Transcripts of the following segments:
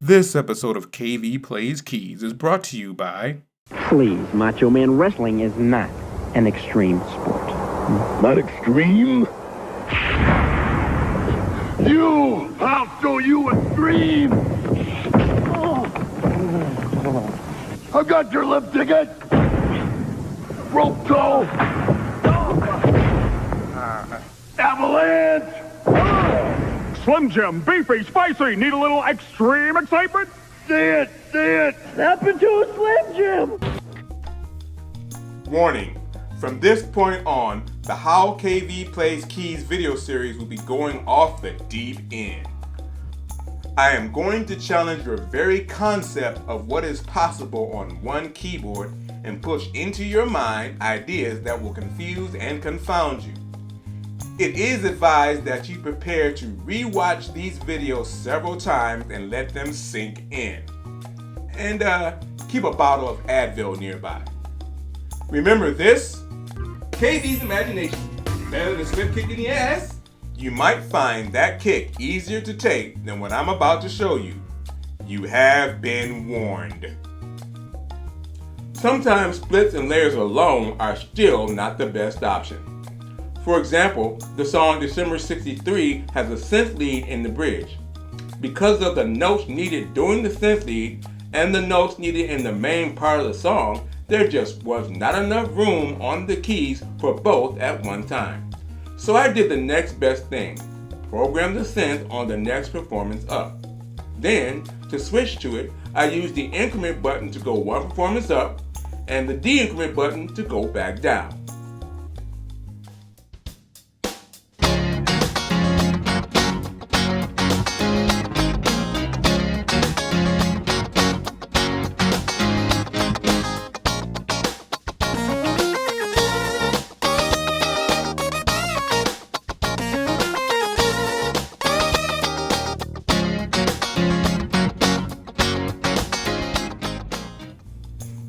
This episode of KV Plays Keys is brought to you by... Please, Macho Man, wrestling is not an extreme sport. Not extreme? I'll show you extreme! I got your lift ticket! Rope toe! Avalanche! Slim Jim, beefy, spicy, need a little extreme excitement? See it! Step into a Slim Jim! Warning, from this point on, the How KV Plays Keys video series will be going off the deep end. I am going to challenge your very concept of what is possible on one keyboard and push into your mind ideas that will confuse and confound you. It is advised that you prepare to re-watch these videos several times and let them sink in. And keep a bottle of Advil nearby. Remember this, KV's imagination is better than a slip kick in the ass. You might find that kick easier to take than what I'm about to show you. You have been warned. Sometimes splits and layers alone are still not the best option. For example, the song December 63 has a synth lead in the bridge. Because of the notes needed during the synth lead and the notes needed in the main part of the song, there just was not enough room on the keys for both at one time. So I did the next best thing, programmed the synth on the next performance up. Then, to switch to it, I used the increment button to go one performance up and the decrement button to go back down.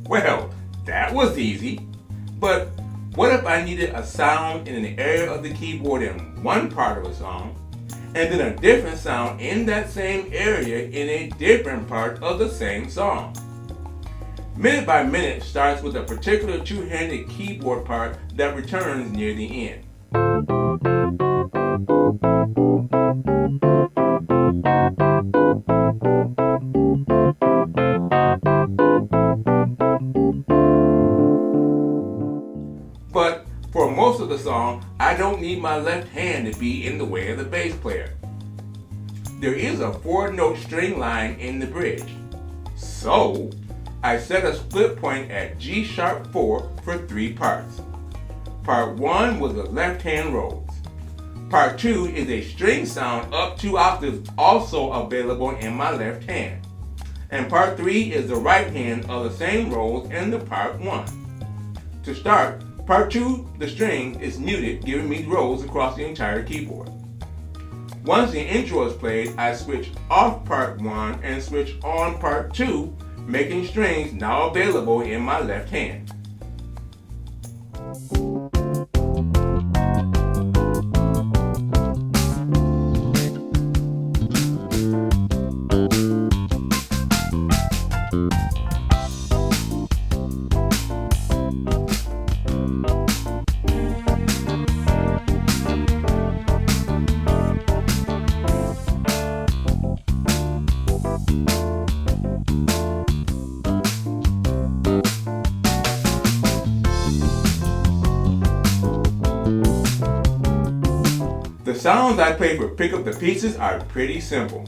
Well, that was easy, but what if I needed a sound in an area of the keyboard in one part of a song, and then a different sound in that same area in a different part of the same song? Minute by Minute starts with a particular two-handed keyboard part that returns near the end. But for most of the song, I don't need my left hand to be in the way of the bass player. There is a 4-note string line in the bridge. So, I set a split point at G sharp 4 for 3 parts. Part 1 was the left hand rolls. Part 2 is a string sound up 2 octaves also available in my left hand. And part 3 is the right hand of the same rolls in the part 1. To start, part 2, the string, is muted, giving me rolls across the entire keyboard. Once the intro is played, I switch off part 1 and switch on part 2, making strings now available in my left hand. The sounds I play for Pick Up the Pieces are pretty simple.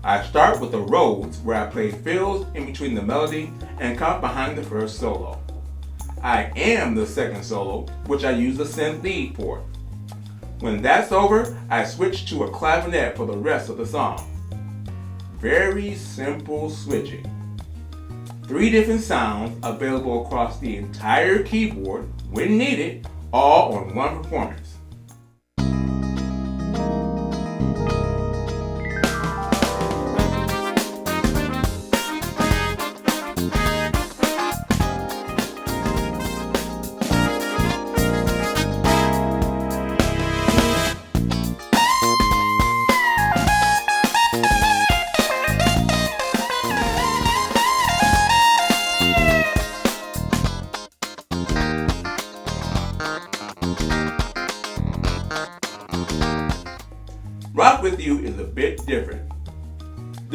I start with the rolls where I play fills in between the melody and count behind the first solo. I am the second solo, which I use the synth lead for. When that's over, I switch to a clavinet for the rest of the song. Very simple switching. 3 different sounds available across the entire keyboard when needed, all on one performance.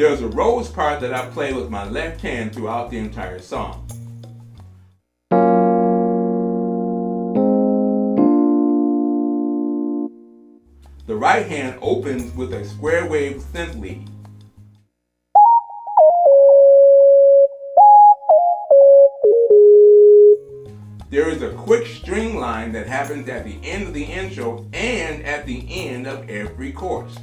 There's a rose part that I play with my left hand throughout the entire song. The right hand opens with a square wave synth lead. There is a quick string line that happens at the end of the intro and at the end of every chorus.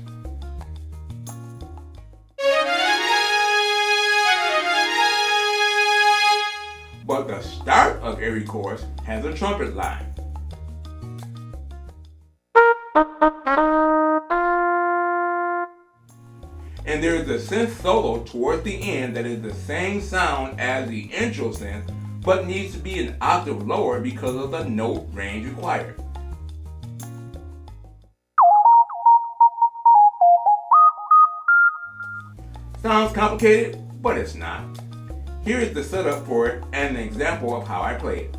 But the start of every chorus has a trumpet line. And there is a synth solo towards the end that is the same sound as the intro synth, but needs to be an octave lower because of the note range required. Sounds complicated, but it's not. Here is the setup for it and an example of how I play it.